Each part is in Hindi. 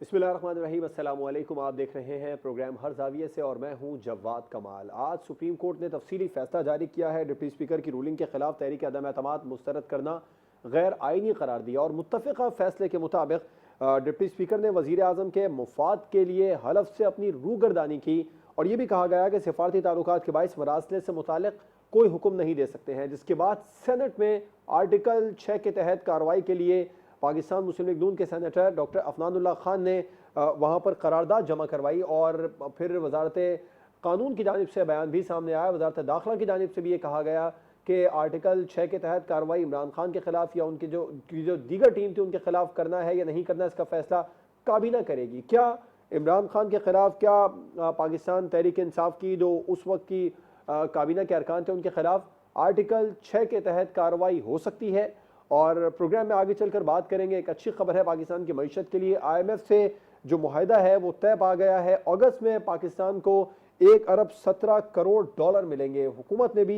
बिस्मिल्लाहिर्रहमानिर्रहीम, अस्सलामु अलैकुम। आप देख रहे हैं प्रोग्राम हर जाविये से और मैं हूं जवाद कमाल। आज सुप्रीम कोर्ट ने तफसीली फैसला जारी किया है। डिप्टी स्पीकर की रूलिंग के खिलाफ तहरीक अदम एतमाद मुस्तरद करना गैर आइनी करार दिया और मुत्तफ़िक़ा फैसले के मुताबिक डिप्टी स्पीकर ने वज़ीर आज़म के मुफाद के लिए हलफ से अपनी रूगर्दानी की और यह भी कहा गया कि सिफारती ताल्लुकात के बाइस मरासले से मुतालिक कोई हुक्म नहीं दे सकते हैं। जिसके बाद सेनेट में आर्टिकल 6 के तहत कार्रवाई के लिए पाकिस्तान मुस्लिम लीग नून के सेनेटर डॉक्टर अफनानुल्लाह खान ने वहाँ पर करारदाद जमा करवाई और फिर वजारत कानून की जानिब से बयान भी सामने आया। वजारत दाखिला की जानिब से भी ये कहा गया कि आर्टिकल 6 के तहत कार्रवाई इमरान खान के खिलाफ या उनकी जो दीगर टीम थी उनके खिलाफ करना है या नहीं करना, इसका फैसला काबीना करेगी। क्या इमरान खान के खिलाफ, क्या पाकिस्तान तहरीक इंसाफ की जो उस वक्त की काबीना के अरकान थे उनके खिलाफ आर्टिकल 6 के तहत कार्रवाई हो सकती है? और प्रोग्राम में आगे चलकर बात करेंगे। एक अच्छी खबर है पाकिस्तान की मईशत के लिए। IMF से जो मुआहिदा है वो तय पा गया है। अगस्त में पाकिस्तान को 1 अरब 17 करोड़ डॉलर मिलेंगे। हुकूमत ने भी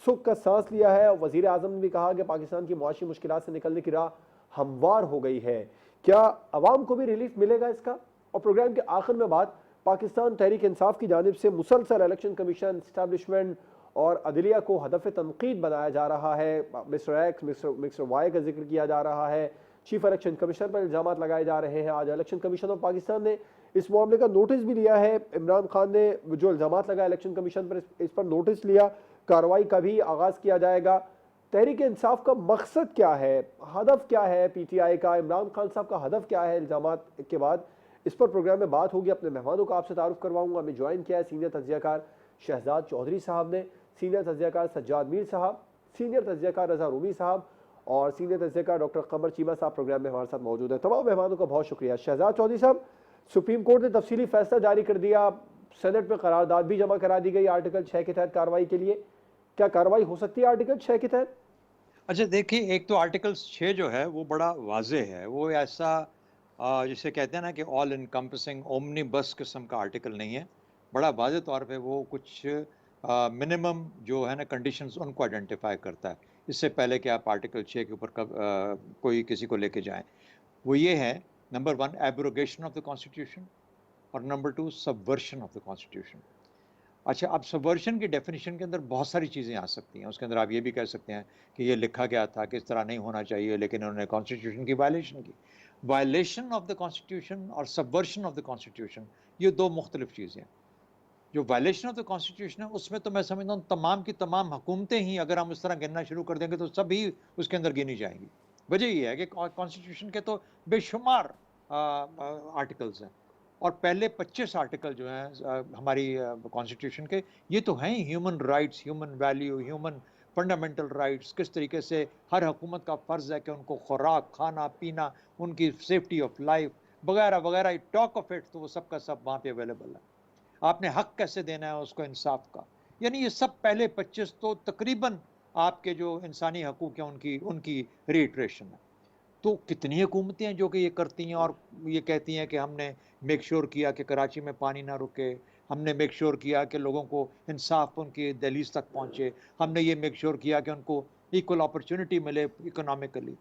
सुख का सांस लिया है और वजीर आजम ने भी कहा कि पाकिस्तान की मुआशी मुश्किलात से निकलने की राह हमवार हो गई है। क्या अवाम को भी रिलीफ मिलेगा इसका? और प्रोग्राम के आखिर में बात पाकिस्तान तहरीक इंसाफ की जानिब से मुसलसल इलेक्शन कमीशन, इस्टेब्लिशमेंट और अदलिया को हदफ तनकीद बनाया जा रहा है। मिस्टर एक्स, मिस्टर वाई का जिक्र किया जा रहा है। चीफ इलेक्शन कमिश्नर पर इल्जाम लगाए जा रहे हैं। आज इलेक्शन कमीशन ऑफ पाकिस्तान ने इस मामले का नोटिस भी लिया है। इमरान खान ने जो इल्जाम लगाए इलेक्शन कमीशन पर, इस पर नोटिस लिया। कार्रवाई का भी आगाज किया जाएगा। तहरीक इंसाफ का मकसद क्या है, हदफ क्या है PTI का, इमरान खान साहब का हदफ क्या है इल्जाम के बाद, इस पर प्रोग्राम में बात होगी। अपने मेहमानों का आपसे तारुफ करवाऊंगा। हमें ज्वाइन किया है सीनियर तज्जियाकार शहजाद चौधरी साहब ने, सीनियर तज्जियाकार सज्जाद मीर साहब, सीनियर तज्जियाकार रजा रूमी साहब और सीनियर तज्जियाकार डॉक्टर कमर चीमा साहब प्रोग्राम में हमारे साथ मौजूद है। तमाम मेहमानों का बहुत शुक्रिया। शहजाद चौधरी साहब, सुप्रीम कोर्ट ने तफसीली फैसला जारी कर दिया, सेनेट में करारदाद भी जमा करा दी गई आर्टिकल 6 के तहत कार्रवाई के लिए। क्या कार्रवाई हो सकती है आर्टिकल 6 के तहत? अच्छा देखिए, एक तो आर्टिकल 6 जो है वो बड़ा वाज़ेह है। वो ऐसा जिसे कहते हैं ना कि ऑल एनकम्पसिंग ओमनीबस किस्म का आर्टिकल नहीं है। बड़ा वाज़ेह तौर पे वो कुछ मिनिमम जो है ना कंडीशंस उनको आइडेंटिफ़ाई करता है। इससे पहले कि आप आर्टिकल 6 के ऊपर कोई किसी को लेके जाएँ। वो ये है, number 1 abrogation of the constitution और number 2 subversion of the constitution. अच्छा, अब सबवर्शन की डेफिनेशन के अंदर बहुत सारी चीज़ें आ सकती हैं। उसके अंदर आप ये भी कह सकते हैं कि ये लिखा गया था कि इस तरह नहीं होना चाहिए, लेकिन उन्होंने कॉन्स्टिट्यूशन की वायलेशन की। वायलेशन ऑफ द कॉन्स्टिट्यूशन और सबवर्शन ऑफ द कॉन्स्टिट्यूशन, ये 2 मुख्तलिफ चीज़ें हैं। जो वायलेशन ऑफ द कॉन्स्टिट्यूशन है, उसमें तो मैं समझता हूँ तमाम की तमाम हुकूमतें ही अगर हम इस तरह गिनना शुरू कर देंगे तो सभी उसके अंदर गिनी जाएँगी। वजह ये है कि कॉन्स्टिट्यूशन के तो बेशुमार आर्टिकल्स हैं और पहले 25 आर्टिकल जो हैं हमारी कॉन्स्टिट्यूशन के, ये तो हैं human rights, human value, human fundamental rights, किस तरीके से हर हुकूमत का फ़र्ज़ है कि उनको खुराक, खाना-पीना, उनकी सेफ्टी ऑफ लाइफ वगैरह-वगैरह, टॉक ऑफ इट, तो वो सब का सब वहाँ पे अवेलेबल है। आपने हक कैसे देना है उसको इंसाफ का, यानी ये सब पहले 25 तो तकरीबन आपके जो इंसानी हकूक़ हैं उनकी उनकी रीइटरेशन है। तो कितनी हुकूमतें हैं जो कि ये करती हैं और ये कहती हैं कि हमने मेक श्योर किया कि कराची में पानी ना रुके, हमने मेक श्योर किया कि लोगों को इंसाफ उनकी दहलीज तक पहुँचे, हमने ये मेक श्योर किया कि उनको इक्वल अपॉर्चुनिटी मिले इकोनॉमिकली।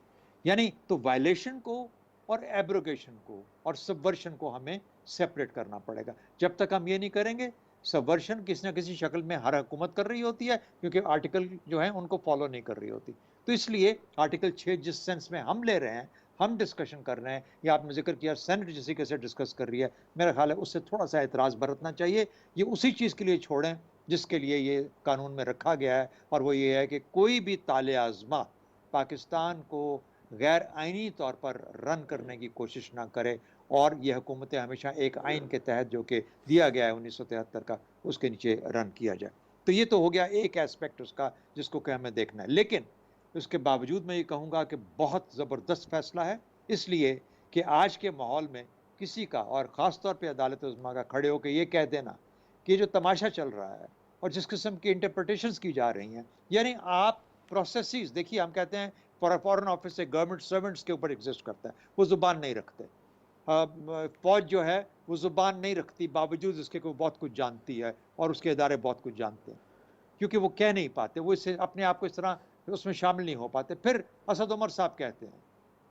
यानी तो वायलेशन को और एब्रोगेशन को और सबवर्शन को हमें सेपरेट करना पड़ेगा। जब तक हम ये नहीं करेंगे, सबवर्शन किसी न किसी शक्ल में हर हुकूमत कर रही होती है, क्योंकि आर्टिकल जो हैं उनको फॉलो नहीं कर रही होती। तो इसलिए आर्टिकल 6 जिस सेंस में हम ले रहे हैं, हम डिस्कशन कर रहे हैं, या आपने ज़िक्र किया सेनेट जिस तरीके से डिस्कस कर रही है, मेरा ख़्याल है उससे थोड़ा-सा एतराज़ बरतना चाहिए। ये उसी चीज़ के लिए छोड़ें जिसके लिए ये कानून में रखा गया है, और वो ये है कि कोई भी ताले-आज़मा पाकिस्तान को गैर आइनी तौर पर रन करने की कोशिश ना करे, और ये हुकूमतें हमेशा एक आइन के तहत जो कि दिया गया है 1973 का, उसके नीचे रन किया जाए। तो ये तो हो गया एक एस्पेक्ट उसका जिसको कि हमें देखना है। लेकिन उसके बावजूद मैं ये कहूँगा कि बहुत ज़बरदस्त फ़ैसला है, इसलिए कि आज के माहौल में किसी का, और ख़ास तौर पे अदालत-ए-उज़्मा का, खड़े होके ये कह देना कि ये जो तमाशा चल रहा है और जिस किस्म की इंटरप्रिटेशंस की जा रही हैं, यानी आप प्रोसेसेस देखिए, हम कहते हैं फॉरेन ऑफिस से गवर्नमेंट सर्वेंट्स के ऊपर एग्ज़िस्ट करता है, वो ज़ुबान नहीं रखते। फ़ौज जो है वो ज़ुबान नहीं रखती, बावजूद इसके कि वो बहुत कुछ जानती है और उसके इदारे बहुत कुछ जानते हैं। क्योंकि वो कह नहीं पाते, वो इसे अपने आप को इस तरह उसमें शामिल नहीं हो पाते। फिर असद उमर साहब कहते हैं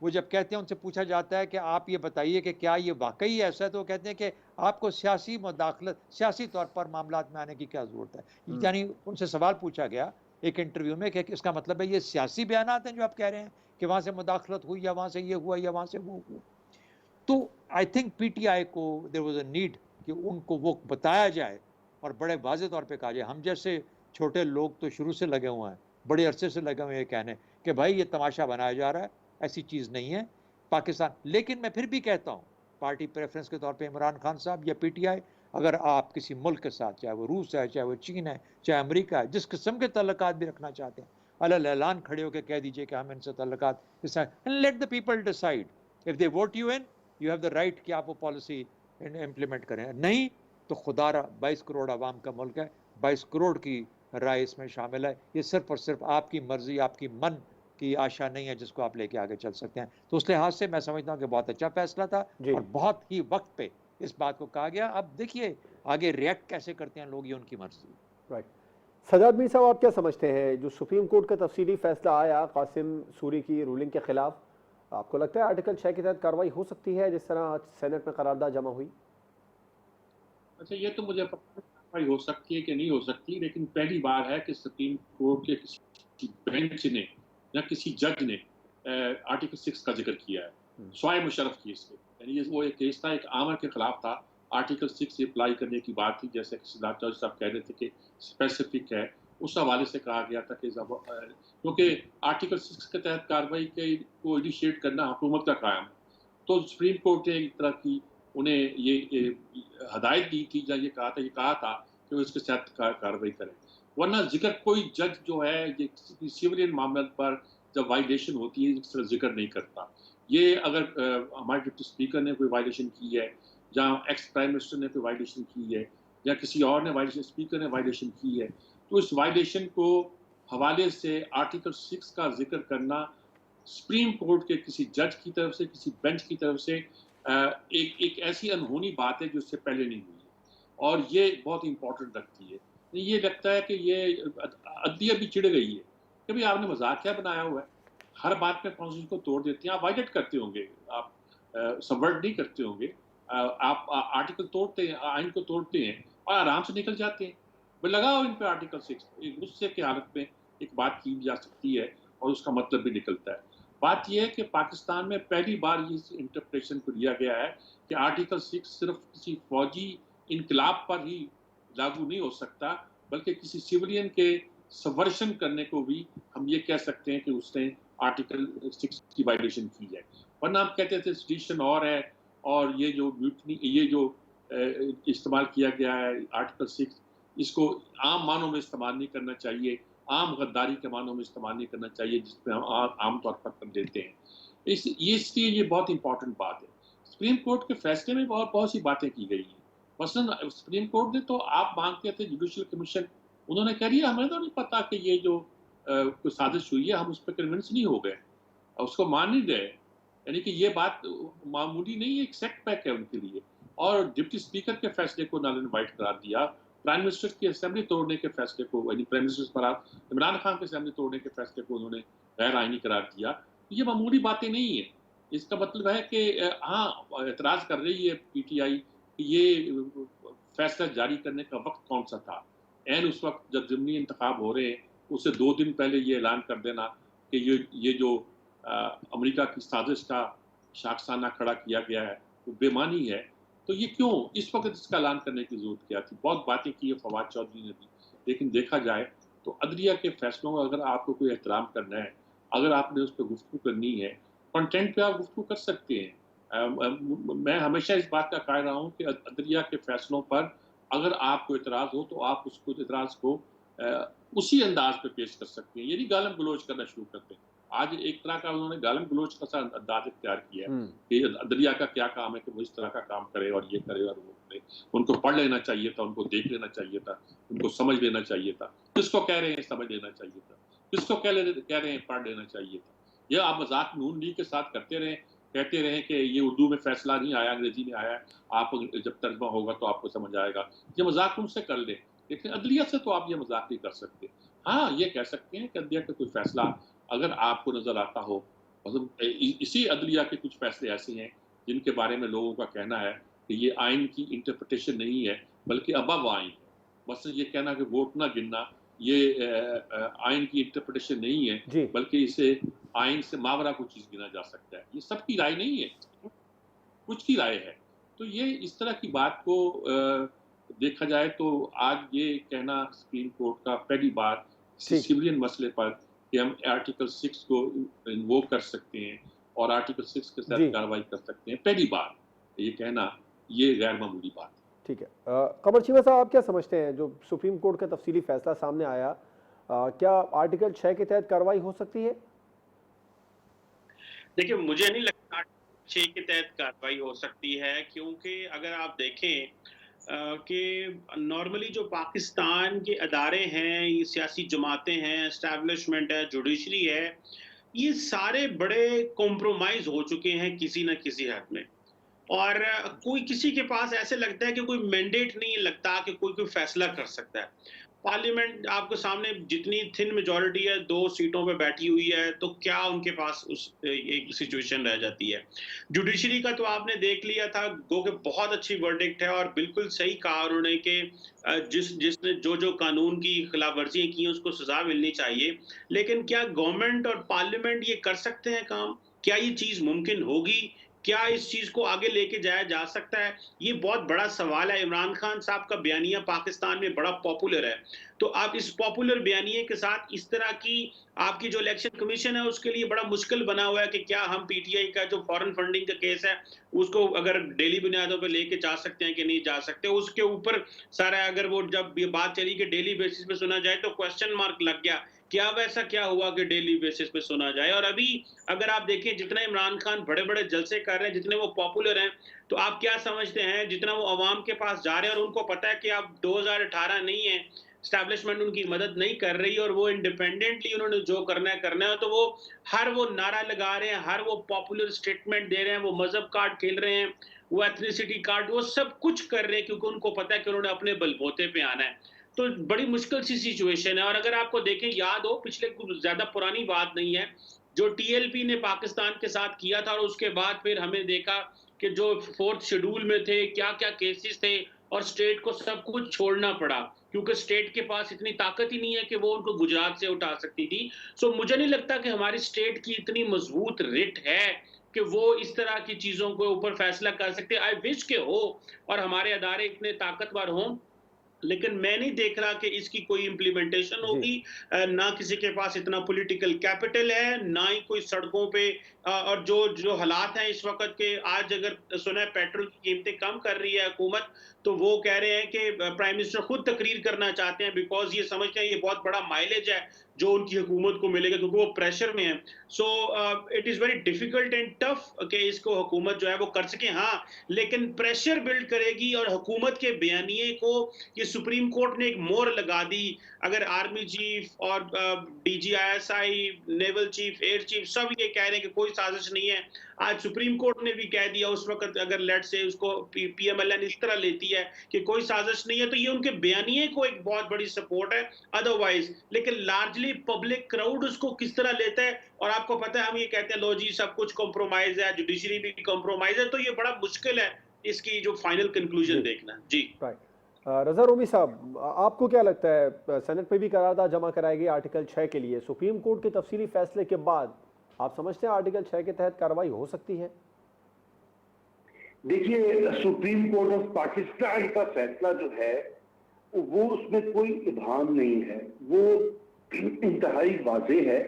वो जब कहते हैं, उनसे पूछा जाता है कि आप ये बताइए कि क्या ये वाक़ई ऐसा है? तो वो कहते हैं कि आपको सियासी मुदाखलत, सियासी तौर पर मामलात में आने की क्या ज़रूरत है? हुँ, यानी उनसे सवाल पूछा गया एक इंटरव्यू में कि इसका मतलब है ये सियासी बयानात हैं जो आप कह रहे हैं कि वहाँ से मुदाखलत हुई या वहाँ से ये हुआ या वहाँ से वो हुआ? तो आई थिंक पीटीआई को देयर वाज़ अ नीड कि उनको वो बताया जाए और बड़े वाज़ेह तौर पे कहा जाए। हम जैसे छोटे लोग तो शुरू से लगे हुए हैं, बड़े अरसे से लगे हुए हैं ये कहने कि भाई ये तमाशा बनाया जा रहा है, ऐसी चीज़ नहीं है पाकिस्तान। लेकिन मैं फिर भी कहता हूँ, पार्टी प्रेफ़रेंस के तौर पे इमरान खान साहब या पीटीआई, अगर आप किसी मुल्क के साथ, चाहे वो रूस है, चाहे वो चीन है, चाहे अमेरिका है, जिस किस्म के तल्लुकात भी रखना चाहते हैं, अलल ऐलान खड़े होके कह दीजिए कि हम इनसे तल्लुकात इस let the people decide. If they vote you in, you have the right कि आप वो पॉलिसी इम्प्लीमेंट करें। नहीं तो खुदारा 22 करोड़ आवाम का मुल्क है, 22 करोड़ की राय इसमें शामिल है। ये सिर्फ और सिर्फ आपकी मर्जी, आपकी मन की आशा नहीं है जिसको आप लेके आगे चल सकते हैं। तो उस लिहाज से मैं समझता हूँ कि बहुत अच्छा फैसला था जी, और बहुत ही वक्त पे इस बात को कहा गया। अब देखिए आगे रिएक्ट कैसे करते हैं लोग, ये उनकी मर्जी है। राइट। सजाद मीर साहब, आप क्या समझते हैं जो सुप्रीम कोर्ट का तफसीली फैसला आया कासिम सूरी की रूलिंग के खिलाफ, आपको लगता है आर्टिकल 6 के तहत कार्रवाई हो सकती है जिस तरह आज सेनेट में करारदाद जमा हुई? अच्छा, ये तो मुझे पता नहीं कार्रवाई हो सकती है कि नहीं हो सकती, लेकिन पहली बार है कि सुप्रीम कोर्ट के किसी बेंच ने या किसी जज ने आर्टिकल 6 का जिक्र किया है। हम्म, स्वाय मुशर्रफ केस पे, यानी ये वो एक केस था, एक आमर के खिलाफ था। आर्टिकल 6 अप्लाई करने की बात थी, जैसे कि सिद्धार्थ जज साहब कह रहे थे कि स्पेसिफिक है। उस हवाले से कहा गया था कि क्योंकि आर्टिकल 6 के तहत कार्रवाई के को इनिशिएट करना हुकूमत का काम है। तो सुप्रीम कोर्ट ने एक तरह की उन्हें ये हदायत दी थी, या ये कहा था कि वो इसके साथ कार्रवाई करें। वरना जिक्र कोई जज जो है ये किसी सिविलियन मामले पर जब वायलेशन होती है इस तरह जिक्र नहीं करता। ये अगर हमारे डिप्टी स्पीकर ने कोई वायलेशन की है, या एक्स प्राइम मिनिस्टर ने कोई वायलेशन की है, या किसी और ने वायलेशन, स्पीकर ने वायलेशन की है, तो इस वायलेशन को हवाले से आर्टिकल 6 का जिक्र करना सुप्रीम कोर्ट के किसी जज की तरफ से, किसी बेंच की तरफ से एक एक ऐसी अनहोनी बात है जो इससे पहले नहीं हुई है, और ये बहुत इंपॉर्टेंट रखती है। ये लगता है कि ये अदलिया भी चिढ़ गई है कि भाई आपने मजाक क्या बनाया हुआ है, हर बात में कॉन्स्टिट्यूशन को तोड़ देते हैं। आप वायलेट करते होंगे, आप सबवर्ट नहीं करते होंगे, आप आर्टिकल तोड़ते हैं, आइन को तोड़ते हैं और आराम से निकल जाते हैं। भाई लगाओ इन पे आर्टिकल 6, गुस्से की हालत में एक बात की जा सकती है और उसका मतलब भी निकलता है। बात यह है कि पाकिस्तान में पहली बार इस इंटरप्रिटेशन को लिया गया है कि आर्टिकल 6 सिर्फ किसी फौजी इनकलाब पर ही लागू नहीं हो सकता, बल्कि किसी सिविलियन के सबवर्शन करने को भी हम ये कह सकते हैं कि उसने आर्टिकल 6 की वायलेशन की है। वरना हम कहते थे सेडिशन और है, और ये जो म्यूटनी, ये जो इस्तेमाल किया गया है आर्टिकल 6, इसको आम मानों में इस्तेमाल नहीं करना चाहिए, आम गद्दारी के मानों में इस्तेमाल नहीं करना चाहिए जिसमें हम आम तौर पर कर देते हैं। इसलिए ये बहुत इंपॉर्टेंट बात है। सुप्रीम कोर्ट के फैसले में बहुत बहुत सी बातें की गई हैं। मसलन सुप्रीम कोर्ट ने तो, आप मांगते थे जुडिशियल कमीशन, उन्होंने कह दिया हमें तो नहीं पता कि ये जो कोई साजिश हुई है, हम उस पर कन्विंस नहीं हो गए, उसको मान नहीं गए। यानी कि ये बात मामूली नहीं है, एक सेटबैक है उनके लिए। और डिप्टी स्पीकर के फैसले को नल एंड वाइट करार दिया, प्राइम मिनिस्टर की असेंबली तोड़ने के फैसले को, यानी प्राइम मिनिस्टर पर इमरान खान की असेंबली तोड़ने के फैसले को उन्होंने गैर आईनी करार दिया। ये मामूली बातें नहीं है। इसका मतलब है कि हाँ, एतराज कर रही है पीटीआई कि ये फैसला जारी करने का वक्त कौन सा था। एन उस वक्त जब ज़िमनी इंतखाब हो रहे हैं, उससे 2 दिन पहले ये ऐलान कर देना कि ये जो अमेरिका की साजिश का शाखसाना खड़ा किया गया है, वो बेमानी है। तो ये क्यों इस वक्त इसका ऐलान करने की ज़रूरत क्या थी? बहुत बातें की है फवाद चौधरी ने भी, लेकिन देखा जाए तो अदलिया के फैसलों का अगर आपको कोई एहतराम करना है, अगर आपने उस पर गुफ्तगू करनी है, कंटेंट पे आप गुफ्तगू कर सकते हैं। मैं हमेशा इस बात का कायल रहा हूँ कि अदलिया के फैसलों पर अगर आपको एतराज़ हो, तो आप उसको एतराज़ को उसी अंदाज पे पेश कर सकते हैं, ये नहीं गालम गलोच करना शुरू करते हैं। आज एक तरह का उन्होंने गालम गलोच का सा अंदाज इख्तियार किया है कि अदलिया का क्या काम है कि वो इस तरह का काम करे और ये करे और वो करे। उनको पढ़ लेना चाहिए था, उनको देख लेना चाहिए था, उनको समझ लेना चाहिए था। किसको कह रहे हैं समझ लेना चाहिए था, किसको कह रहे हैं पढ़ लेना चाहिए था। ये आप मजाक नून लीग के साथ करते रहे, कहते रहे कि ये उर्दू में फैसला नहीं आया, अंग्रेजी में आया है, आप जब तर्जमा होगा तो आपको समझ आएगा। ये मजाक उनसे कर ले, लेकिन अदलिया से तो आप ये मजाक नहीं कर सकते। हाँ, ये कह सकते हैं कि अदलिया का कोई फैसला अगर आपको नजर आता हो मतलब इसी अदलिया के कुछ फैसले ऐसे हैं जिनके बारे में लोगों का कहना है कि ये आइन की इंटरप्रिटेशन नहीं है बल्कि अबव आइन है। मसलन ये कहना कि वोट ना गिनना ये आइन की इंटरप्रिटेशन नहीं है जी बल्कि इसे आइन से मावरा कुछ चीज गिना जा सकता है। ये सबकी राय नहीं है, कुछ की राय है। तो ये इस तरह की बात को देखा जाए तो आज ये कहना सुप्रीम कोर्ट का पहली बार किसी ठीक सिविलियन मसले पर कि हम आर्टिकल 6 को इन्वोक कर सकते हैं और आर्टिकल 6 के जी तहत कार्रवाई कर सकते हैं, पहली बार ये कहना ये गैर मामूली बात है। ठीक है। कमर चीमा साहब, आप क्या समझते हैं जो सुप्रीम कोर्ट का तफसीली फैसला सामने आया, क्या आर्टिकल 6 के तहत कार्रवाई हो सकती है? देखिए, मुझे नहीं लगता 6 के तहत कार्रवाई हो सकती है, क्योंकि अगर आप देखें कि नॉर्मली जो पाकिस्तान के अदारे हैं, ये सियासी जमातें हैं, एस्टैब्लिशमेंट है, जुडिशरी है, ये सारे बड़े कॉम्प्रोमाइज़ हो चुके हैं किसी न किसी हद में। और कोई किसी के पास ऐसे लगता है कि कोई मैंडेट नहीं लगता कि कोई फैसला कर सकता है। पार्लियामेंट आपके सामने जितनी थिन मेजॉरिटी है, 2 सीटों पे बैठी हुई है, तो क्या उनके पास उस एक सिचुएशन रह जाती है। जुडिशरी का तो आपने देख लिया था, गो के बहुत अच्छी वर्डिक्ट है और बिल्कुल सही कहा उन्होंने कि जिसने जो कानून की खिलाफवर्जियां की उसको सजा मिलनी चाहिए। लेकिन क्या गवर्नमेंट और पार्लियामेंट ये कर सकते हैं काम? क्या ये चीज़ मुमकिन होगी? क्या इस चीज़ को आगे लेके जाया जा सकता है? ये बहुत बड़ा सवाल है। इमरान खान साहब का बयानिया पाकिस्तान में बड़ा पॉपुलर है। तो आप इस पॉपुलर बयानिए के साथ इस तरह की आपकी जो इलेक्शन कमीशन है उसके लिए बड़ा मुश्किल बना हुआ है कि क्या हम पीटीआई का जो फॉरेन फंडिंग का केस है उसको अगर डेली बुनियादों पे लेके जा सकते हैं कि नहीं जा सकते। उसके ऊपर सारा अगर वो जब ये बात चली कि डेली बेसिस पे सुना जाए तो क्वेश्चन मार्क लग गया कि अब ऐसा क्या हुआ कि डेली बेसिस पे सुना जाए। और अभी अगर आप देखें जितना इमरान खान बड़े-बड़े जलसे कर रहे हैं, जितने वो पॉपुलर हैं, तो आप क्या समझते हैं जितना वो अवाम के पास जा रहे हैं और उनको पता है कि अब 2018 नहीं है, एस्टैब्लिशमेंट उनकी मदद नहीं कर रही और वो इंडिपेंडेंटली उन्होंने जो करना है, तो वो नारा लगा रहे हैं, हर वो पॉपुलर स्टेटमेंट दे रहे हैं, वो मजहब कार्ड खेल रहे हैं, वो एथनिसिटी कार्ड, वो सब कुछ कर रहे हैं क्योंकि उनको पता है कि उन्होंने अपने बलबूते पे आना है। तो बड़ी मुश्किल सी सिचुएशन है। और अगर आपको देखें, याद हो, पिछले कुछ ज्यादा पुरानी बात नहीं है, जो टीएलपी ने पाकिस्तान के साथ किया था और उसके बाद फिर हमें देखा कि जो 4th शेड्यूल में थे, क्या-क्या केसेस थे और स्टेट को सब कुछ छोड़ना पड़ा क्योंकि स्टेट के पास इतनी ताकत ही नहीं है कि वो उनको गुजरात से उठा सकती थी। सो मुझे नहीं लगता कि हमारी स्टेट की इतनी मजबूत रिट है कि वो इस तरह की चीजों के ऊपर फैसला कर सकते। आई विश के हो और हमारे अदारे इतने ताकतवर हों, लेकिन मैं नहीं देख रहा कि इसकी कोई इम्प्लीमेंटेशन जी होगी। ना किसी के पास इतना पॉलिटिकल कैपिटल है, ना ही कोई सड़कों पे और जो हालात हैं इस वक्त के, आज अगर सुना है पेट्रोल की कीमतें कम कर रही है हुकूमत, तो वो कह रहे हैं कि प्राइम मिनिस्टर खुद तकरीर करना चाहते हैं बिकॉज ये समझते हैं ये बहुत बड़ा माइलेज है जो उनकी हुकूमत को मिलेगा क्योंकि वो प्रेशर में है। So it is very difficult and tough कि इसको हुकूमत जो है वो कर सके। हाँ, लेकिन प्रेशर बिल्ड करेगी और हुकूमत के बयानिए को ये सुप्रीम कोर्ट ने एक मोहर लगा दी। अगर आर्मी चीफ और DG ISI, naval chief, air chief सब ये कह रहे हैं कि कोई साजिश नहीं है, आज सुप्रीम कोर्ट ने भी कह दिया उस वक्त, अगर लेट से उसको पीएमएलएन इस तरह लेती है कि कोई साजिश नहीं है, तो ये उनके बयानिए को एक बहुत बड़ी सपोर्ट है अदरवाइज। लेकिन लार्जली पब्लिक क्राउड उसको किस तरह लेता है, और आपको पता है हम ये कहते हैं लो जी सब कुछ कॉम्प्रोमाइज है, जुडिशरी भी कॉम्प्रोमाइज है, तो ये बड़ा मुश्किल है इसकी जो फाइनल कंक्लूजन देखना। जी राइट। रजा रोमी साहब, आपको क्या लगता है सेनेट में भी करारदाद जमा कराएगी आर्टिकल 6 के लिए, सुप्रीम कोर्ट के तफसीली फैसले के बाद आप समझते हैं आर्टिकल 6 के तहत कार्रवाई हो सकती है? देखिए, सुप्रीम कोर्ट ऑफ पाकिस्तान का फैसला जो है वो उसमें कोई इबाहम नहीं है, वो इंतहाई वाज़ेह है,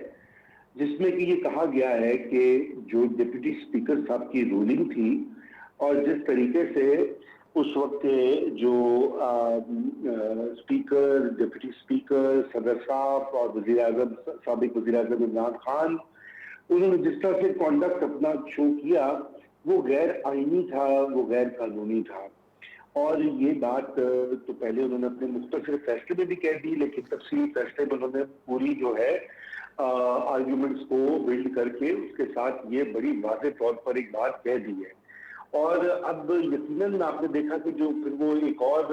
जिसमें कि ये कहा गया है कि जो डिप्टी स्पीकर साहब की रूलिंग थी और जिस तरीके से उस वक्त के जो स्पीकर, डिप्टी स्पीकर, सदर साहब और वज़ीर आज़म, साबिक वज़ीर आज़म इमरान खान, उन्होंने जिस तरह से कॉन्डक्ट अपना शो किया वो गैर आईनी था, वो गैर कानूनी था। और ये बात तो पहले उन्होंने अपने मुख्तसर फैसले में भी कह दी, लेकिन तफसीली फैसले में उन्होंने पूरी जो है आर्ग्यूमेंट्स को बिल्ड करके उसके साथ ये बड़ी वाज़ेह तौर पर एक बात कह दी है। और अब यकीनन आपने देखा कि जो फिर वो एक और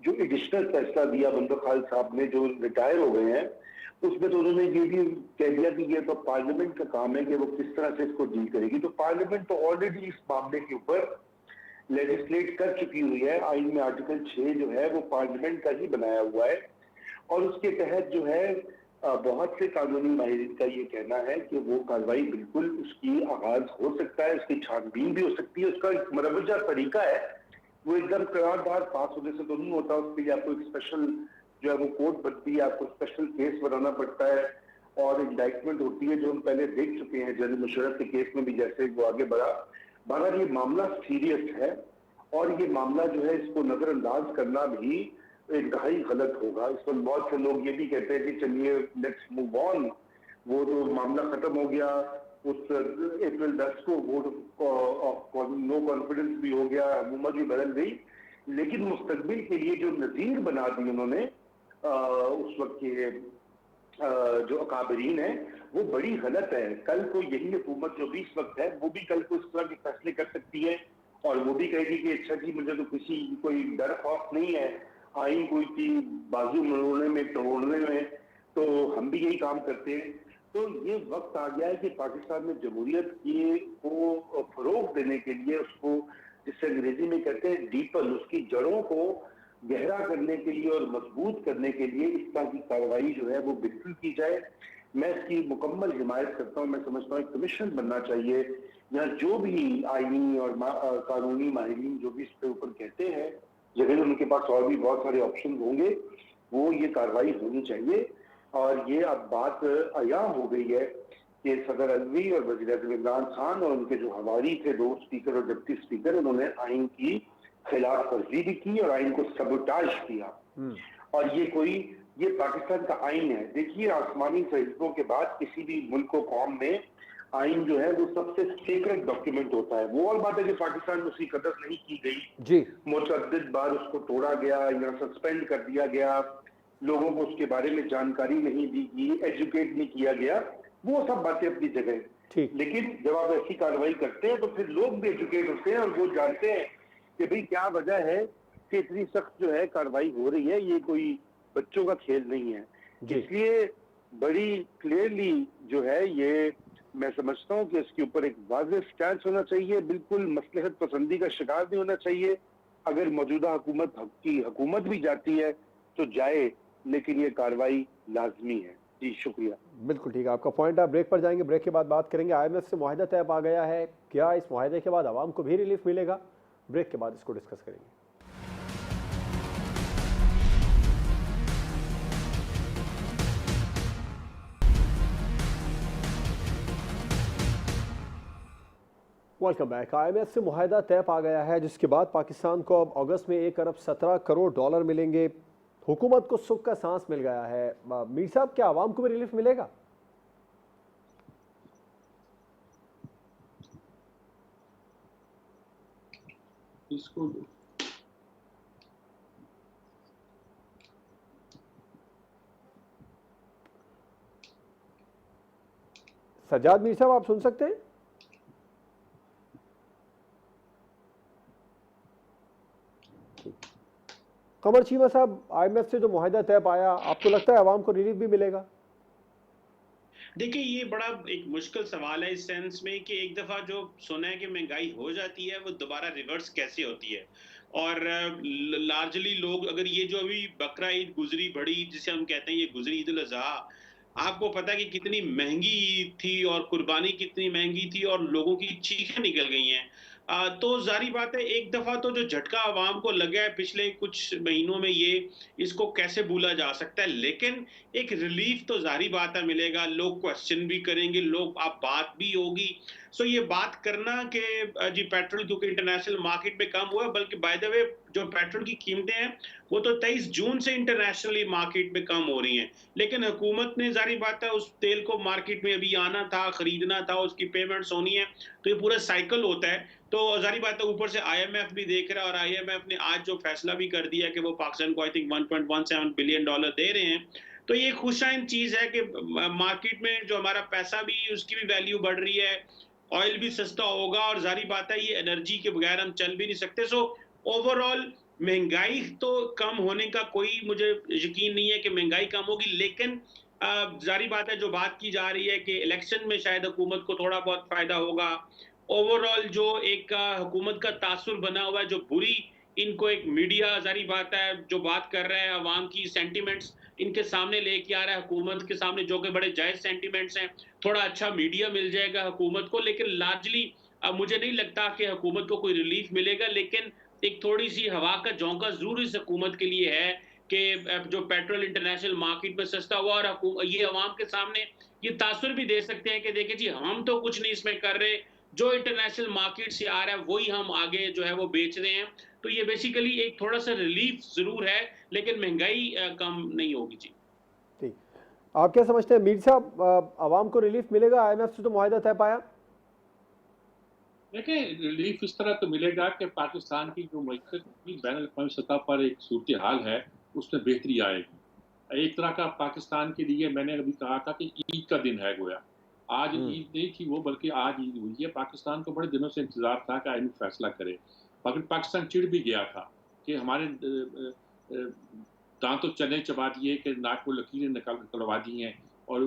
जो एडिशनल फैसला दिया बंदो खाल साहब ने, जो रिटायर हो गए हैं, उसमें तो उन्होंने ये भी कह दिया कि ये तो पार्लियामेंट का काम है कि वो किस तरह से इसको डील करेगी। तो पार्लियामेंट तो ऑलरेडी इस मामले के ऊपर लेजिस्लेट कर चुकी हुई है। आइन में आर्टिकल 6 जो है वो पार्लियामेंट का ही बनाया हुआ है और उसके तहत जो है बहुत से कानूनी माहिरीन का ये कहना है कि वो कार्रवाई बिल्कुल उसकी आगाज हो सकता है, उसकी छानबीन भी हो सकती है। उसका एक मरवजा तरीका है, वो एकदम करारदाद पास होने से तो नहीं होता। उसके लिए आपको एक स्पेशल जो है वो कोर्ट बनती है, आपको स्पेशल केस बनाना पड़ता है और इंडाइटमेंट होती है, जो हम पहले देख चुके हैं जनरल मुशर्रफ के केस में भी जैसे वो आगे बढ़ा। बहरहाल ये मामला सीरियस है और ये मामला जो है इसको नजरअंदाज करना भी इंतहाई गलत होगा। इस पर बहुत से लोग ये भी कहते हैं कि चलिए लेट्स मूव ऑन, वो तो मामला खत्म हो गया, उस अप्रैल 10 को वोट नो कॉन्फिडेंस भी हो गया, हुकूमत भी बदल गई, लेकिन मुस्तकबिल के लिए जो नजीर बना दी उन्होंने उस वक्त के जो अकाबरीन है वो बड़ी गलत है। कल को यही हुकूमत जो भी इस वक्त है वो भी कल को इस तरह के फैसले कर सकती है और वो भी कहेगी कि अच्छा जी मुझे तो किसी कोई डर खौफ नहीं है आइन कोई की बाजू मरोड़ने में तोड़ने में, तो हम भी यही काम करते हैं। तो ये वक्त आ गया है कि पाकिस्तान में जमहूरियत को फरोग देने के लिए, उसको जिसे अंग्रेजी में कहते हैं डीपन, उसकी जड़ों को गहरा करने के लिए और मजबूत करने के लिए इस तरह की कार्रवाई जो है वो बिल्कुल की जाए। मैं इसकी मुकम्मल हिमायत करता हूँ। मैं समझता हूँ एक कमीशन बनना चाहिए या जो भी आईनी और कानूनी माहिरीन जो भी इसके ऊपर कहते हैं, जगह उनके पास और भी बहुत सारे ऑप्शन होंगे, वो ये कार्रवाई होनी चाहिए। और ये अब बात अया हो गई है कि सदर रिजवी और वज़ीर-ए-आज़म इमरान खान और उनके जो हवारी थे दो स्पीकर और डिप्टी स्पीकर, उन्होंने आइन की खिलाफ वर्जी भी की और आइन को सबोटाज किया। और ये पाकिस्तान का आइन है। देखिए आसमानी फैसलों के बाद किसी भी मुल्क और कौम में आइन जो है वो सबसे सीक्रेट डॉक्यूमेंट होता है। वो और बात है कि पाकिस्तान में उसकी कदर नहीं की गई जी, मुतअद्दिद बार उसको तोड़ा गया या सस्पेंड कर दिया गया, लोगों को उसके बारे में जानकारी नहीं दी गई, एजुकेट नहीं किया गया, वो सब बातें अपनी जगह। ठीक। लेकिन जब आप ऐसी कार्रवाई करते हैं तो फिर लोग भी एजुकेट होते हैं और वो जानते हैं कि भाई क्या वजह है कि इतनी सख्त जो है कार्रवाई हो रही है, ये कोई बच्चों का खेल नहीं है। इसलिए बड़ी क्लियरली जो है ये मैं समझता हूँ कि इसके ऊपर एक वाज़ेह स्टैंड होना चाहिए, बिल्कुल मसलहत पसंदी का शिकार नहीं होना चाहिए। अगर मौजूदा हुकूमत भी जाती है तो जाए, लेकिन ये कार्रवाई लाजमी है। जी शुक्रिया। बिल्कुल ठीक है आपका पॉइंट। आप ब्रेक पर जाएंगे, ब्रेक के बाद बात करेंगे। IMF से मुआहदा तय आ गया है, क्या इस मुआहदे के बाद आवाम को भी रिलीफ मिलेगा? ब्रेक के बाद इसको डिस्कस करेंगे। Welcome back. IMF से मुआहदा तय आ गया है जिसके बाद पाकिस्तान को अब अगस्त में 1 अरब 17 करोड़ डॉलर मिलेंगे। हुकूमत को सुख का सांस मिल गया है। मीर साहब, क्या आवाम को भी रिलीफ मिलेगा? इसको सज्जाद मीर साहब, आप सुन सकते हैं? कमर चीमा साहब, IMF से जो मुआहदा तय पाया, आपको लगता है आवाम को रिलीफ भी मिलेगा? देखिए ये बड़ा एक मुश्किल सवाल है इस सेंस में कि एक दफ़ा जो सुना है कि महंगाई हो जाती है वो दोबारा रिवर्स कैसे होती है। और लार्जली लोग अगर ये जो अभी बकरा ईद गुजरी बड़ी जिसे हम कहते हैं ये गुजरी ईद उल अज़हा, आपको पता है कि कितनी महंगी ईद थी और कुर्बानी कितनी महंगी थी और लोगों की चीखें निकल गई हैं। तो जारी बात है एक दफ़ा तो जो झटका आवाम को लगा है पिछले कुछ महीनों में ये इसको कैसे भूला जा सकता है, लेकिन एक रिलीफ तो जारी बात है मिलेगा। लोग क्वेश्चन भी करेंगे, लोग आप बात भी होगी। सो ये बात करना कि जी पेट्रोल क्योंकि इंटरनेशनल मार्केट में कम हुआ, बल्कि बाय द वे जो पेट्रोल की कीमतें हैं वो तो 23 जून से इंटरनेशनली मार्केट में कम हो रही हैं, लेकिन हुकूमत ने जारी बात है उस तेल को मार्केट में अभी आना था, खरीदना था, उसकी पेमेंट्स होनी है, तो ये पूरा साइकिल होता है। तो जारी बात है ऊपर से IMF भी देख रहा है और IMF ने आज जो फैसला भी कर दिया कि वो पाकिस्तान को आई थिंक $1.17 बिलियन दे रहे हैं। तो ये खुशाइन चीज है कि मार्केट में जो हमारा पैसा भी उसकी भी वैल्यू बढ़ रही है, ऑयल भी सस्ता होगा और जारी बात है ये एनर्जी के बगैर हम चल भी नहीं सकते। सो ओवरऑल महंगाई तो कम होने का कोई मुझे यकीन नहीं है कि महंगाई कम होगी, लेकिन जारी बात है, जो बात की जा रही है कि इलेक्शन में शायद हुकूमत को थोड़ा बहुत फ़ायदा होगा। ओवरऑल जो एक हुकूमत का तासुर बना हुआ है, जो बुरी इनको एक मीडिया, ज़ाहिर बात है, जो बात कर रहा है, अवाम की सेंटिमेंट्स इनके सामने लेके आ रहा है, हुकूमत के सामने, जो कि बड़े जायज़ सेंटिमेंट्स हैं। थोड़ा अच्छा मीडिया मिल जाएगा हुकूमत को, लेकिन लार्जली मुझे नहीं लगता कि हुकूमत को कोई रिलीफ़ मिलेगा, लेकिन एक थोड़ी-सी हवा का झोंका ज़रूर इस हुकूमत के लिए है कि जो पेट्रोल इंटरनेशनल मार्केट में सस्ता हुआ, और ये अवाम के सामने ये तासुर भी दे सकते हैं कि देखिए जी, हम तो कुछ नहीं इसमें कर रहे, जो इंटरनेशनल मार्केट से आ रहा है वही हम आगे जो है वो बेच रहे हैं। तो ये बेसिकली एक थोड़ा-सा रिलीफ ज़रूर है, लेकिन महँगाई कम नहीं होगी जी। ठीक, आप क्या समझते हैं मीर साहब, आवाम को रिलीफ मिलेगा? IMF से तो मुआहदा तय पाया। देखिए, रिलीफ इस तरह तो मिलेगा कि पाकिस्तान की जो मईशत की बैन-अल-अक़वामी सतह पर एक सूरत-ए-हाल है, उसमें बेहतरी आएगी। एक तरह का पाकिस्तान के लिए मैंने अभी कहा था कि ईद का दिन है गोया। आज ईद नहीं थी वो, बल्कि आज ईद हुई है। पाकिस्तान को बड़े दिनों से इंतज़ार था कि IMF फैसला करे। मगर पाकिस्तान चिढ़ भी गया था कि हमारे दांतों चने चबा दिए, कि नाक में लकीरें निकलवा दी हैं, और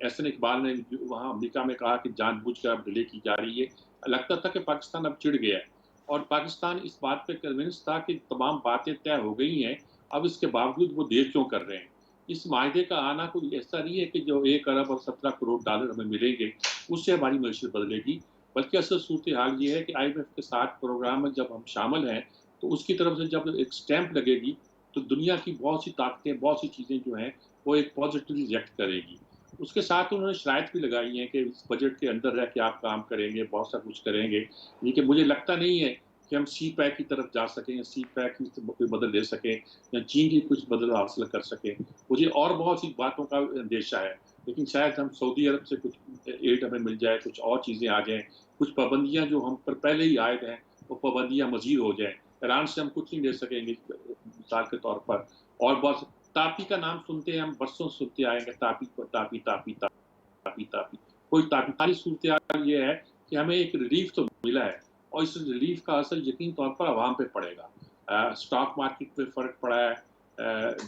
एहसन इकबाल ने वहाँ अमेरिका में कहा कि जानबूझकर अब डिले की जा रही है। लगता था कि पाकिस्तान अब चिढ़ गया है, और पाकिस्तान इस बात पे कन्विंस था कि तमाम बातें तय हो गई हैं, अब इसके बावजूद वो देर क्यों कर रहे हैं। इस माहदे का आना कोई ऐसा नहीं है कि जो 1 अरब और 17 करोड़ डॉलर हमें मिलेंगे, उससे हमारी मईशत बदलेगी। बल्कि असल सूरत-ए-हाल ये है कि IMF के साथ प्रोग्राम में जब हम शामिल हैं, तो उसकी तरफ से जब एक स्टैम्प लगेगी, तो दुनिया की बहुत सी ताकतें, बहुत सी चीज़ें जो हैं, वो एक पॉज़िटिवली रिएक्ट करेगी। उसके साथ उन्होंने शराइत भी लगाई हैं कि इस बजट के अंदर रह के आप काम करेंगे, बहुत सा कुछ करेंगे। लेकिन मुझे लगता नहीं है कि हम सी पैक की तरफ जा सकें, या सी पैक की कोई बदल ले सकें, या चीन की कुछ बदल हासिल कर सकें। मुझे और बहुत सी बातों का अंदेशा है, लेकिन शायद हम सऊदी अरब से कुछ एड हमें मिल जाए, कुछ और चीज़ें आ जाएँ, कुछ पाबंदियाँ जो हम पर पहले ही आयद हैं, वो पाबंदियाँ मज़ीद हो जाएँ। ईरान से हम कुछ नहीं ले सकेंगे मिसाल के तौर पर। और बस तापी का नाम सुनते हैं, हम बरसों सुनते आएँगे, तापी को तापी, तापी, तापी, तापी। कोई तापी सारी सूरत-ए-हाल ये है कि हमें एक रिलीफ तो मिला है, और इस रिलीफ का असर यकीनी तौर पर अवाम पे पड़ेगा। स्टॉक मार्केट पे फ़र्क पड़ा है,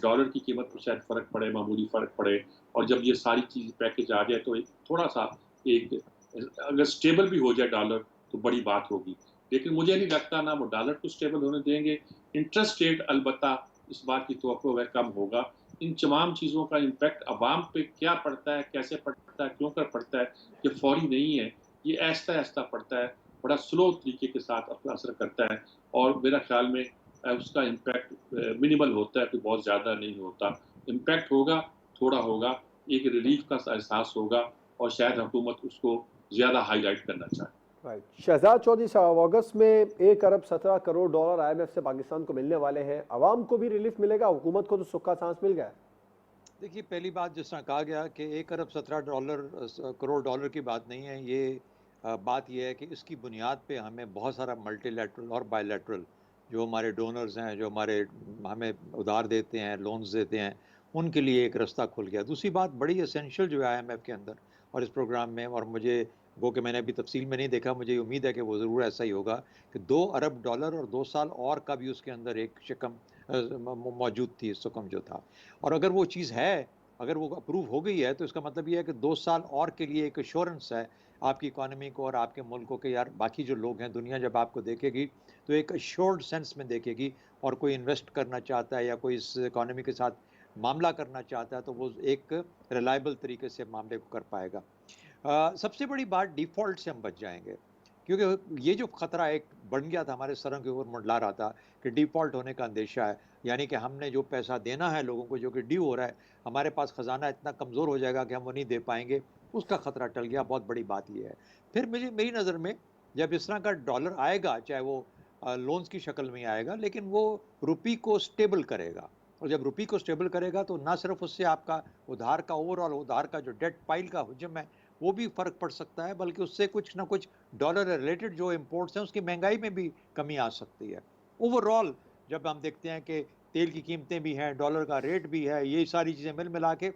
डॉलर की कीमत में शायद फ़र्क पड़े, मामूली फ़र्क पड़े, और जब ये सारी चीज़ पैकेज आ जाए, तो एक थोड़ा-सा एक अगर स्टेबल भी हो जाए डॉलर, तो बड़ी बात होगी। लेकिन मुझे नहीं लगता ना वो डॉलर को स्टेबल होने देंगे। इंटरेस्ट रेट अलबत्ता इस बात की तवक्को है कम होगा। इन तमाम चीज़ों का इम्पैक्ट अवाम पे क्या पड़ता है, कैसे पड़ता है, क्यों कर पड़ता है, ये फौरी नहीं है। ये आहिस्ता-आहिस्ता पड़ता है, बड़ा स्लो तरीके के साथ अपना असर करता है, और मेरा ख़्याल में उसका इम्पैक्ट मिनिमल होता है, कोई बहुत ज़्यादा नहीं होता। इम्पैक्ट होगा, थोड़ा होगा, एक रिलीफ़ का एहसास होगा, और शायद हुकूमत उसको ज़्यादा हाईलाइट करना चाहे। राइट, शहजाद चौधरी साहब, अगस्त में 1 अरब 17 करोड़ डॉलर IMF से पाकिस्तान को मिलने वाले हैं। अवाम को भी रिलीफ मिलेगा, हुकूमत को तो सुख का सांस मिल गया है। देखिए, पहली बात जिस तरह कहा गया कि 1 अरब 17 करोड़ डॉलर की बात नहीं है, ये बात ये है कि इसकी बुनियाद पे हमें बहुत सारा मल्टीलैटरल और बायलैटरल जो हमारे डोनर्स हैं, जो हमारे हमें उधार देते हैं, लोन्स देते हैं, उनके लिए एक रास्ता खुल गया। दूसरी बात बड़ी एसेंशियल जो है IMF के अंदर और इस प्रोग्राम में, और मुझे वो कि मैंने अभी तफसील में नहीं देखा, मुझे उम्मीद है कि वो ज़रूर ऐसा ही होगा कि 2 अरब डॉलर और 2 साल और का भी उसके अंदर एक शिकम मौजूद थी, सुकम जो था। और अगर वो चीज़ है, अगर वो अप्रूव हो गई है, तो इसका मतलब ये है कि 2 साल और के लिए एक एश्योरेंस है आपकी इकॉनमी को और आपके मुल्क को कि यार बाकी जो लोग हैं, दुनिया जब आपको देखेगी तो एक एश्योर्ड सेंस में देखेगी, और कोई इन्वेस्ट करना चाहता है या कोई इस इकॉनमी के साथ मामला करना चाहता है, तो वो एक रिलायबल तरीके से मामले को कर पाएगा। सबसे बड़ी बात, डिफ़ॉल्ट से हम बच जाएँगे, क्योंकि ये जो ख़तरा एक बन गया था, हमारे सरों के ऊपर मंडला रहा था कि डिफ़ॉल्ट होने का अंदेशा है। यानी कि हमने जो पैसा देना है लोगों को, जो कि ड्यू हो रहा है, हमारे पास ख़ज़ाना इतना कमज़ोर हो जाएगा कि हम वो नहीं दे पाएँगे, उसका ख़तरा टल गया। बहुत बड़ी बात ये है। फिर मेरी नज़र में जब इस तरह का डॉलर आएगा, चाहे वो लोन्स की शक्ल में आएगा, लेकिन वो रुपये को स्टेबल करेगा, और जब रुपये को स्टेबल करेगा तो ना सिर्फ उससे आपका उधार का, ओवरऑल उधार का जो डेट पाइल का हुजम है, वो भी फ़र्क पड़ सकता है, बल्कि उससे कुछ ना कुछ डॉलर रिलेटेड जो इम्पोर्ट्स हैं, उसकी महंगाई में भी कमी आ सकती है। ओवरऑल जब हम देखते हैं कि तेल की कीमतें भी हैं, डॉलर का रेट भी है, ये सारी चीज़ें मिल मिला के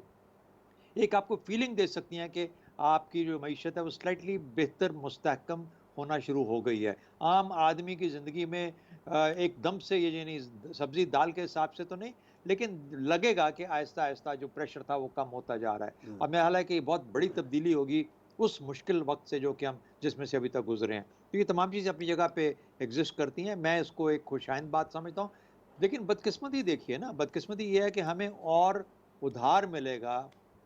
एक आपको फीलिंग दे सकती हैं कि आपकी जो मईशत है वो स्लाइटली बेहतर, मुस्तहकम होना शुरू हो गई है। आम आदमी की ज़िंदगी में एकदम से ये यानी सब्ज़ी दाल के हिसाब से तो नहीं, लेकिन लगेगा कि आहिस्ता आहिस्ता जो प्रेशर था वो कम होता जा रहा है। और मैं हालांकि ये बहुत बड़ी तब्दीली होगी उस मुश्किल वक्त से जो कि हम जिसमें से अभी तक गुजरे हैं। तो ये तमाम चीज़ें अपनी जगह पे एग्जिस्ट करती हैं, मैं इसको एक खुशाइंद बात समझता हूँ। लेकिन बदकिस्मती देखिए ना, बदकिस्मती ये है कि हमें और उधार मिलेगा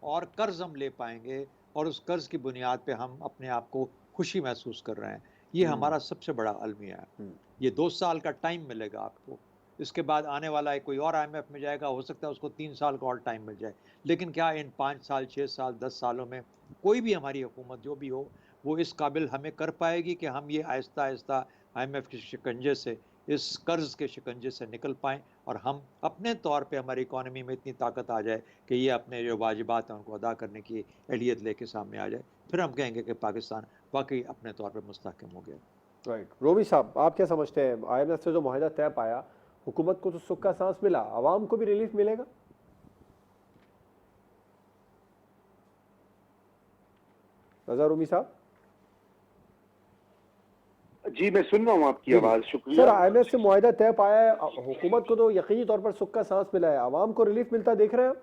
और कर्ज हम ले पाएंगे और उस कर्ज की बुनियाद पे हम अपने आप को खुशी महसूस कर रहे हैं। ये हमारा सबसे बड़ा अलमिया है। ये 2 साल का टाइम मिलेगा आपको, इसके बाद आने वाला है कोई और IMF में जाएगा, हो सकता है उसको 3 साल का और टाइम मिल जाए। लेकिन क्या इन 5 साल, 6 साल, 10 सालों में कोई भी हमारी हुकूमत जो भी हो, वो इस काबिल हमें कर पाएगी कि हम ये आहिस्ता-आहिस्ता IMF के शिकंजे से, इस कर्ज़ के शिकंजे से निकल पाएँ और हम अपने तौर पे हमारी इकॉनमी में इतनी ताकत आ जाए कि ये अपने जो वाजिबात हैं उनको अदा करने की अहलियत लेके सामने आ जाए। फिर हम कहेंगे कि पाकिस्तान वाक़ई अपने तौर पे मुस्तहकम हो गया। राइट। रोमी साहब, आप क्या समझते हैं, IMF से जो मुआहिदा तय पाया, हुकूमत को तो सुख का सांस मिला, आवाम को भी रिलीफ मिलेगा? रजा रूमी साहब? जी मैं सुन रहा हूँ आपकी आवाज, सर, शुक्रिया। IMF से मुआहिदा तय पाया है, हुकूमत को तो यकीनी तौर पर सुख का सांस मिला है, आवाम को रिलीफ मिलता देख रहे हैं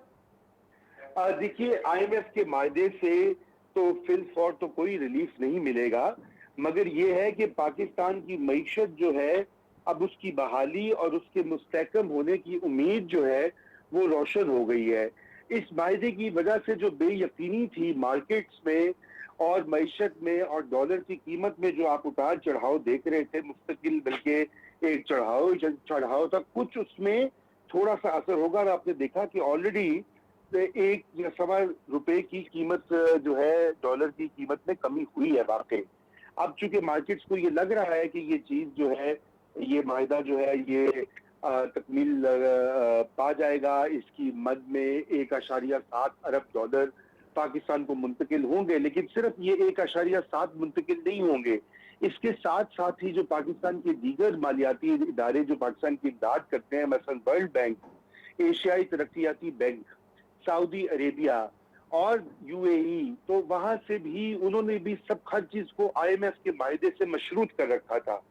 आप? देखिए IMF के मायदे से तो फिल फॉर तो कोई रिलीफ नहीं मिलेगा, मगर ये है कि पाकिस्तान की मईशत जो है अब उसकी बहाली और उसके मुस्तहकम होने की उम्मीद जो है वो रोशन हो गई है। इस मायदे की वजह से जो बेयकीनी थी मार्केट्स में और मईशत में और डॉलर की कीमत में जो आप उतार चढ़ाव देख रहे थे मुस्तकिल, बल्कि एक चढ़ाव था, कुछ उसमें थोड़ा सा असर होगा। और आपने देखा कि ऑलरेडी 1 रुपए की कीमत जो है डॉलर की कीमत में कमी हुई है वाकई। अब चूंकि मार्केट्स को ये लग रहा है कि ये चीज जो है, ये मायदा जो है ये तकमील पा जाएगा, इसकी मद में 1.7 अरब डॉलर पाकिस्तान को मुंतकिल होंगे, लेकिन सिर्फ ये 1.7 मुंतकिल नहीं होंगे, इसके साथ साथ ही जो पाकिस्तान के दीगर मालियाती इदारे जो पाकिस्तान की इमदाद करते हैं, मसलन वर्ल्ड बैंक, एशियाई तरक्याती बैंक, सऊदी अरेबिया और UAE, तो वहां से भी उन्होंने भी सब हर चीज को IMF के मायदे से मशरूत कर रखा था।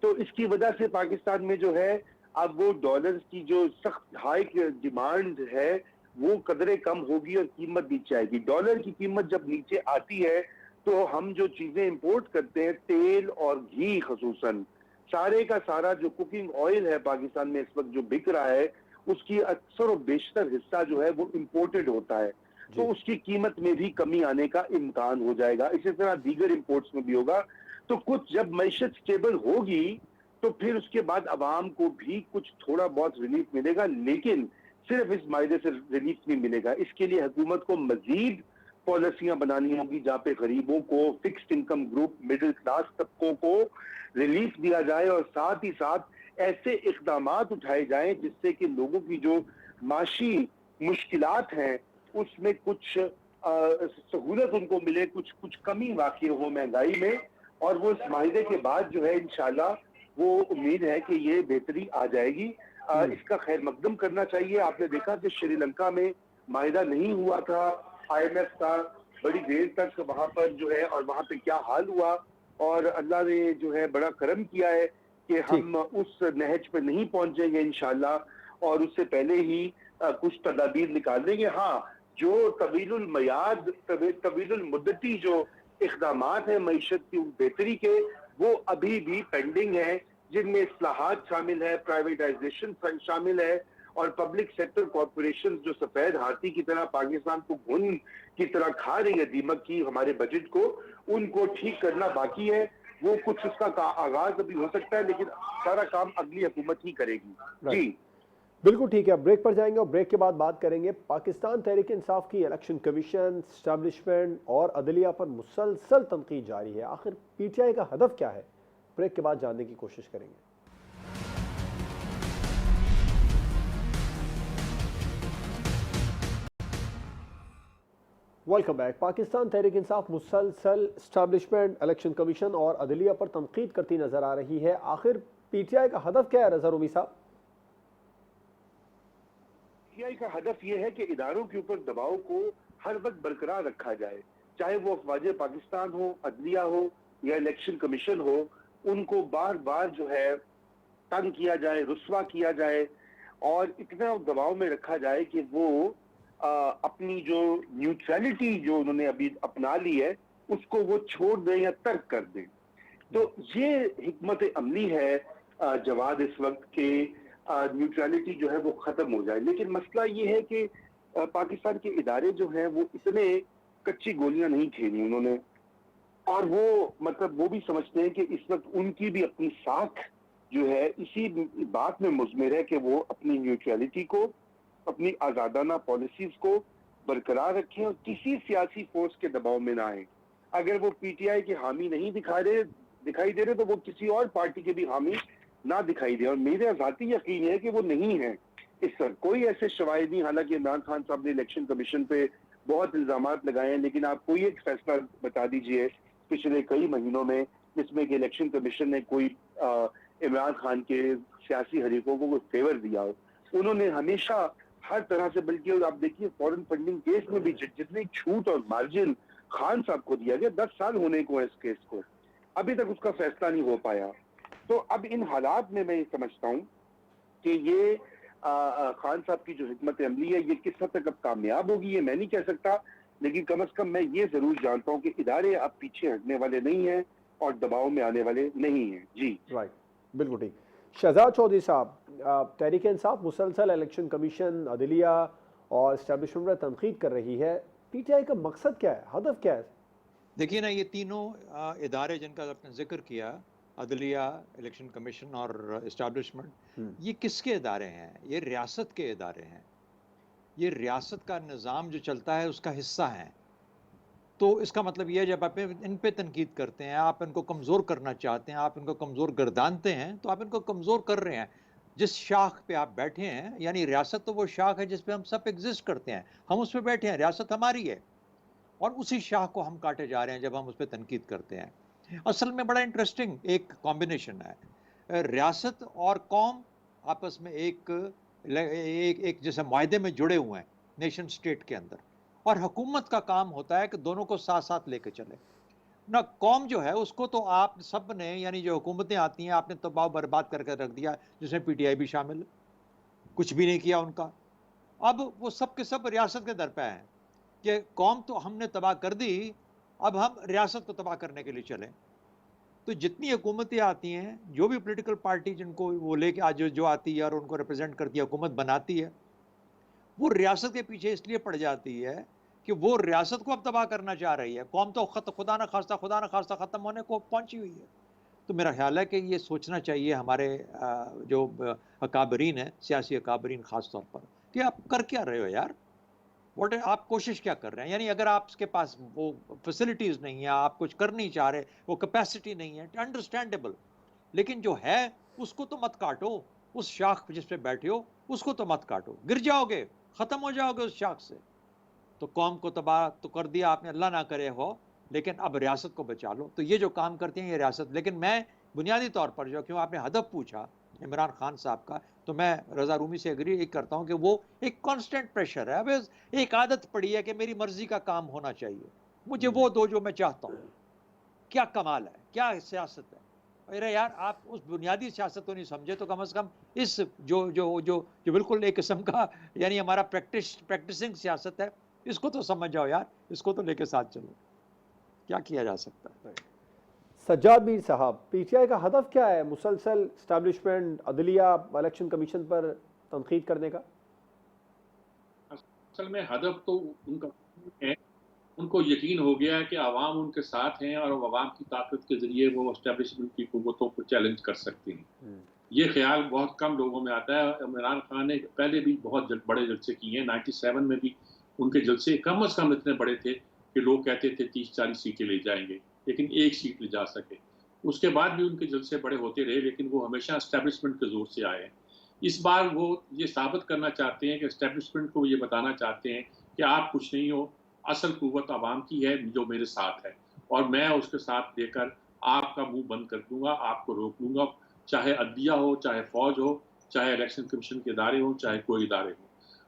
तो इसकी वजह से पाकिस्तान में जो है अब वो डॉलर की जो सख्त हाई डिमांड है वो कदरे कम होगी और कीमत नीचे आएगी। डॉलर की कीमत जब नीचे आती है तो हम जो चीजें इंपोर्ट करते हैं, तेल और घी खसूसन, सारे का सारा जो कुकिंग ऑयल है पाकिस्तान में इस वक्त जो बिक रहा है, उसकी अक्सर और बेशतर हिस्सा जो है वो इंपोर्टेड होता है, तो उसकी कीमत में भी कमी आने का इम्कान हो जाएगा। इसी तरह दीगर इंपोर्ट्स में भी होगा। तो कुछ जब मैशत स्टेबल होगी तो फिर उसके बाद आवाम को भी कुछ थोड़ा बहुत रिलीफ मिलेगा, लेकिन सिर्फ इस मायदे से रिलीफ नहीं मिलेगा। इसके लिए हुकूमत को मजीद पॉलिसियां बनानी होगी जहाँ पे गरीबों को, fixed income group, middle class तबकों को रिलीफ दिया जाए और साथ ही साथ ऐसे इकदामात उठाए जाएं जिससे कि लोगों की जो माशी मुश्किलात हैं उसमें कुछ सहूलत उनको मिले, कुछ कमी वाकई हो महंगाई में, और वो इस माहिदे के बाद जो है इंशाल्लाह वो उम्मीद है कि ये बेहतरी आ जाएगी। इसका खैर मकदम करना चाहिए। आपने देखा कि श्रीलंका में माहिदा नहीं हुआ था IMF का बड़ी देर तक वहां पर जो है, और वहां पे क्या हाल हुआ, और अल्लाह ने जो है बड़ा करम किया है कि हम उस नहज पे नहीं पहुंचेंगे इंशाल्लाह, और उससे पहले ही कुछ तदाबीर निकाल देंगे। हाँ, जो तवीलुल मुद्दती जो इक़दामात है मईशत की बेहतरी के, वो अभी भी पेंडिंग है, जिनमें इस्लाहात शामिल है, प्राइवेटाइजेशन शामिल है, और पब्लिक सेक्टर कॉर्पोरेशन जो सफेद हाथी की तरह पाकिस्तान को घुन की तरह खा रही है दीमक की हमारे बजट को, उनको ठीक करना बाकी है। वो कुछ उसका आगाज अभी हो सकता है, लेकिन सारा काम अगली हुकूमत ही करेगी। जी बिल्कुल ठीक है। ब्रेक पर जाएंगे और ब्रेक के बाद बात करेंगे पाकिस्तान तहरीक इंसाफ की इलेक्शन कमीशन, एस्टैब्लिशमेंट और अदलिया पर मुसलसल तनकीद जारी है। आखिर PTI का हदफ क्या है, ब्रेक के बाद जानने की कोशिश करेंगे। Welcome back. पाकिस्तान तहरीक इंसाफ मुसलसल एस्टैब्लिशमेंट, इलेक्शन कमीशन और अदलिया पर तनकीद करती नजर आ रही है। आखिर PTI का हदफ क्या है रज़ा रूमी साहब? PTI का हदफ यह है कि इदारों के ऊपर दबाव को हर वक्त बरकरार रखा जाए, चाहे वो अफवाज पाकिस्तान हो, अदलिया हो या इलेक्शन कमीशन हो, उनको बार बार जो है तंग किया जाए, रुस्वा किया जाए, और इतना दबाव में रखा जाए कि वो अपनी जो न्यूट्रलिटी जो उन्होंने अभी अपना ली है उसको वो छोड़ दें या तर्क कर दें। तो ये हिकमत अमली है जवाद इस वक्त के न्यूट्रलिटी जो है वो खत्म हो जाए। लेकिन मसला ये है कि पाकिस्तान के इदारे जो हैं वो इतने कच्ची गोलियां नहीं खेली उन्होंने, और वो मतलब वो भी समझते हैं कि इस वक्त उनकी भी अपनी साख जो है इसी बात में मुज़मिर है कि वो अपनी न्यूट्रलिटी को, अपनी आज़ादाना पॉलिसीज को बरकरार रखें और किसी सियासी फोर्स के दबाव में ना आए। अगर वो पीटीआई के हामी नहीं दिखाई दे रहे तो वो किसी और पार्टी के भी हामी ना दिखाई दे, और मेरा ज़ाती यकीन है कि वो नहीं है इस पर। कोई ऐसे शवाहिद नहीं, हालांकि इमरान खान साहब ने इलेक्शन कमीशन पे बहुत इल्जामात लगाए हैं, लेकिन आप कोई एक फैसला बता दीजिए पिछले कई महीनों में जिसमें कि इलेक्शन कमीशन ने कोई इमरान खान के सियासी हरीकों को कोई फेवर दिया हो। उन्होंने हमेशा हर तरह से, बल्कि आप देखिए फॉरेन फंडिंग केस में भी जितनी छूट और मार्जिन खान साहब को दिया गया, 10 साल होने को है इस केस को, अभी तक उसका फैसला नहीं हो पाया। तो अब इन हालात में मैं ये समझता हूँ कि ये खान साहब की जो हिकमत अमली है ये किस हद तक अब कामयाब होगी ये मैं नहीं कह सकता, लेकिन कम से कम मैं ये जरूर जानता हूँ कि इदारे अब पीछे हटने वाले नहीं हैं और दबाव में आने वाले नहीं हैं। जी राइट, बिल्कुल ठीक। शहजाद चौधरी साहब, तहरीक इंसाफ मुसलसल इलेक्शन कमीशन, अदलिया और इस्टेब्लिशमेंट पर तनकीद कर रही है, पीटीआई का मकसद क्या है, हदफ क्या है? देखिए ना, ये तीनों इदारे जिनका आपने जिक्र किया, अदलिया, इलेक्शन कमीशन और इस्टेब्लिशमेंट, ये किसके इदारे हैं? ये रियासत के इदारे हैं। ये रियासत का निज़ाम जो चलता है उसका हिस्सा हैं। तो इसका मतलब ये है जब आप इन पे तनकीद करते हैं, आप इनको कमज़ोर करना चाहते हैं, आप इनको कमज़ोर गर्दानते हैं, तो आप इनको कमज़ोर कर रहे हैं। जिस शाख पे आप बैठे हैं, यानी रियासत तो वो शाख है जिस पे हम सब एग्जिस्ट करते हैं, हम उस पे बैठे हैं, रियासत हमारी है, और उसी शाख को हम काटे जा रहे हैं जब हम उस पे तनकीद करते हैं। असल में बड़ा इंटरेस्टिंग एक कॉम्बिनेशन है, रियासत और कौम आपस में एक जैसे मायदे में जुड़े हुए हैं नेशन स्टेट के अंदर, और हुकूमत का काम होता है कि दोनों को साथ साथ लेके चले ना। कौम जो है उसको तो आप सब ने, यानी जो हुकूमतें आती हैं, आपने तबाह बर्बाद करके रख दिया, जिसमें पीटीआई भी शामिल, कुछ भी नहीं किया उनका। अब वो सब के सब रियासत के दर पे हैं कि कौम तो हमने तबाह कर दी, अब हम रियासत को तबाह करने के लिए चलें। तो जितनी हुकूमतें आती हैं, जो भी पॉलिटिकल पार्टी जिनको वो लेके आज जो आती है और उनको रिप्रेजेंट करती है, हुकूमत बनाती है, वो रियासत के पीछे इसलिए पड़ जाती है कि वो रियासत को अब तबाह करना चाह रही है। कौम तो खुदा न खास्ता ख़त्म होने को पहुंची हुई है। तो मेरा ख्याल है कि ये सोचना चाहिए हमारे जो अकाबरीन है, सियासी अकाबरीन ख़ास तौर पर, कि आप कर क्या रहे हो यार, आप कोशिश क्या कर रहे हैं? यानी अगर आपके पास वो फैसिलिटीज़ नहीं है, आप कुछ कर नहीं चाह रहे, वो कैपेसिटी नहीं है, अंडरस्टैंडेबल, लेकिन जो है उसको तो मत काटो। उस शाख जिस पे बैठे हो उसको तो मत काटो, गिर जाओगे, ख़त्म हो जाओगे उस शाख से। तो कौम को तबाह तो कर दिया आपने, अल्लाह ना करे हो, लेकिन अब रियासत को बचा लो। तो ये जो काम करती हैं ये रियासत। लेकिन मैं बुनियादी तौर पर जो, क्यों आपने हदफ पूछा इमरान खान साहब का, तो मैं रज़ा रूमी से एग्री करता हूँ कि वो एक कांस्टेंट प्रेशर है। अब एक आदत पड़ी है कि मेरी मर्जी का काम होना चाहिए, मुझे वो दो जो मैं चाहता हूँ। क्या कमाल है, क्या सियासत है? अरे यार, आप उस बुनियादी सियासत को नहीं समझे तो कम से कम इस जो जो जो जो बिल्कुल एक किस्म का, यानी हमारा प्रैक्टिसिंग सियासत है, इसको तो समझ जाओ यार, इसको तो लेके साथ चलो। क्या किया जा सकता है? सज्जाद मीर साहब, पीटीआई का हदफ क्या है मुसलसल इस्टेब्लिशमेंट, अदलिया, इलेक्शन कमीशन पर तनकीद करने का? असल में हदफ तो उनका है, उनको यकीन हो गया है कि आवाम उनके साथ हैं और आवाम की ताकत के जरिए वो एस्टेब्लिशमेंट की कुव्वतों को चैलेंज कर सकते हैं। ये ख्याल बहुत कम लोगों में आता है। इमरान खान ने पहले भी बहुत बड़े जलसे किए हैं, 97 में भी उनके जलसे कम से कम इतने बड़े थे कि लोग कहते थे 30-40 सीटें ले जाएंगे, लेकिन एक सीट ले जा सके। उसके बाद भी उनके जलसे बड़े होते रहे, लेकिन वो हमेशा एस्टेब्लिशमेंट के जोर से आए हैं। इस बार वो ये साबित करना चाहते हैं कि एस्टेब्लिशमेंट को ये बताना चाहते हैं कि आप कुछ नहीं हो, असल कुव्वत आवाम की है जो मेरे साथ है, और मैं उसके साथ लेकर आपका मुंह बंद कर दूंगा, आपको रोक लूंगा, चाहे अदलिया हो, चाहे फौज हो, चाहे इलेक्शन कमीशन के इदारे हो, चाहे कोई इदारे हो।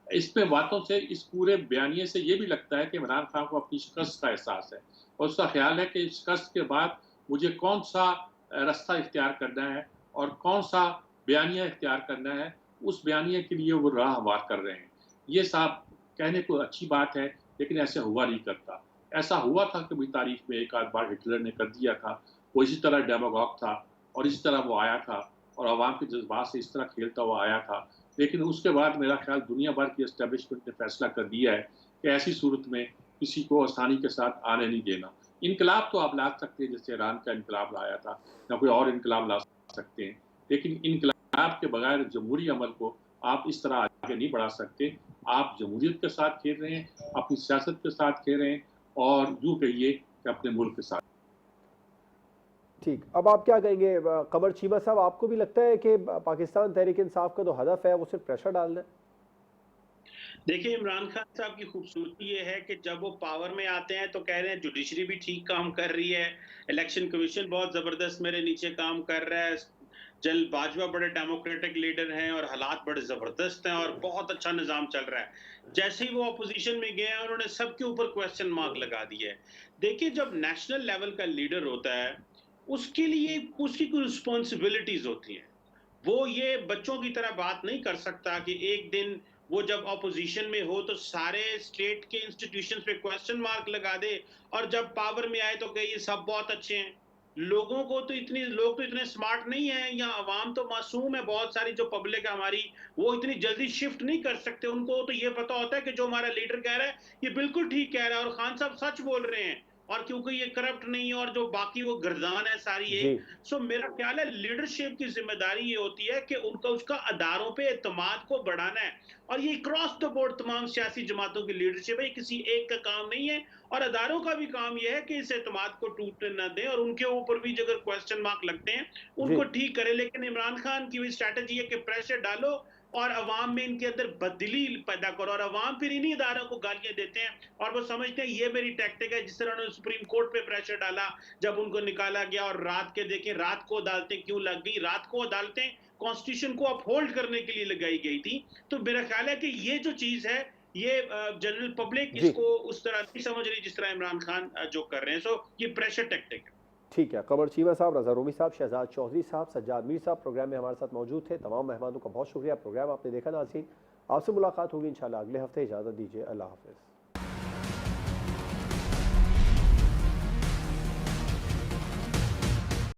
इस पे बातों से, इस पूरे बयानिए से ये भी लगता है कि इमरान खान को अपनी शिकस्त का एहसास है, और उसका ख्याल है कि शिकस्त के बाद मुझे कौन सा रास्ता इख्तियार करना है और कौन सा बयानिया इख्तियार करना है, उस बयानिए के लिए वो राह हमवार कर रहे हैं। ये साहब कहने को अच्छी बात है, लेकिन ऐसे हुआ नहीं करता। ऐसा हुआ था कभी तारीख में, एक आध बार हिटलर ने कर दिया था। वो इसी तरह डेमागॉग था और इस तरह वो आया था और अवाम के जज्बात से इस तरह खेलता हुआ आया था। लेकिन उसके बाद मेरा ख्याल दुनिया भर की एस्टेब्लिशमेंट ने फैसला कर दिया है कि ऐसी सूरत में किसी को आसानी के साथ आने नहीं देना। इनकलाब तो आप ला सकते हैं, जैसे ईरान का इनकलाब लाया था, या कोई और इनकलाब ला सकते हैं, लेकिन इनकलाब के बगैर जमहूरी अमल को आप इस तरह आगे नहीं बढ़ा सकते। आप जमहूरियत के साथ खेल रहे हैं, अपनी सियासत के साथ खेल रहे हैं और यूँ कहिए कि अपने मुल्क के साथ। ठीक, अब आप क्या कहेंगे कमर चीमा साहब, आपको भी लगता है कि पाकिस्तान तहरीक इंसाफ का जो हदफ है वो सिर्फ प्रेशर डालना है? देखिए, इमरान खान साहब की खूबसूरती ये है कि जब वो पावर में आते हैं तो कह रहे हैं जुडिशरी भी ठीक काम कर रही है, इलेक्शन कमीशन बहुत ज़बरदस्त मेरे नीचे काम कर रहा है, जनरल बाजवा बड़े डेमोक्रेटिक लीडर हैं और हालात बड़े ज़बरदस्त हैं और बहुत अच्छा निज़ाम चल रहा है। जैसे ही वो अपोज़िशन में गए हैं, उन्होंने सबके ऊपर क्वेश्चन मार्क लगा दिए है। देखिए, जब नेशनल लेवल का लीडर होता है, उसके लिए उसकी कुछ रिस्पॉन्सिबिलिटीज़ होती हैं। वो ये बच्चों की तरह बात नहीं कर सकता कि एक दिन वो जब ऑपोजिशन में हो तो सारे स्टेट के इंस्टीट्यूशंस पे क्वेश्चन मार्क लगा दे और जब पावर में आए तो कहे ये सब बहुत अच्छे हैं। लोग तो इतने स्मार्ट नहीं है, या अवाम तो मासूम है, बहुत सारी जो पब्लिक है हमारी, वो इतनी जल्दी शिफ्ट नहीं कर सकते। उनको तो ये पता होता है कि जो हमारा लीडर कह रहा है ये बिल्कुल ठीक कह रहा है और खान साहब सच बोल रहे हैं, और क्योंकि ये करप्ट नहीं है और जो बाकी वो गर्दान है सारी जी। एक। सो मेरा ख्याल है लीडरशिप की जिम्मेदारी ये होती है कि उसका अदारों पे एतमाद को बढ़ाना है, और ये क्रॉस द बोर्ड तमाम सियासी जमातों की लीडरशिप है, ये किसी एक का काम नहीं है। और अदारों का भी काम यह है कि इस एतमाद को टूटने न दें और उनके ऊपर भी अगर क्वेश्चन मार्क लगते हैं जी। उनको ठीक करें। लेकिन इमरान खान की भी स्ट्रैटेजी है कि प्रेशर डालो और अवाम में इनके अंदर बदली पैदा करो, और अवाम फिर इन्हीं इदारों को गालियां देते हैं और वो समझते हैं ये मेरी टैक्टिक है। जिस तरह उन्होंने सुप्रीम कोर्ट पे प्रेशर डाला जब उनको निकाला गया, और रात के देखें रात को अदालतें क्यों लग गई, रात को अदालतें कॉन्स्टिट्यूशन को अपहोल्ड करने के लिए लगाई गई थी। तो मेरा ख्याल है कि ये जो चीज है, ये जनरल पब्लिक जी, इसको उस तरह नहीं समझ रही जिस तरह इमरान खान जो कर रहे हैं। सो ये प्रेशर टैक्टिक है। ठीक है। कमर चीमा साहब, रज़ा रूमी साहब, शहजाद चौधरी साहब, सज्जाद मीर साहब प्रोग्राम में हमारे साथ मौजूद थे। तमाम मेहमानों का बहुत शुक्रिया। प्रोग्राम आपने देखा नाज़रीन, आपसे मुलाकात होगी इंशाल्लाह अगले हफ्ते। इजाज़त दीजिए, अल्लाह हाफ़िज़।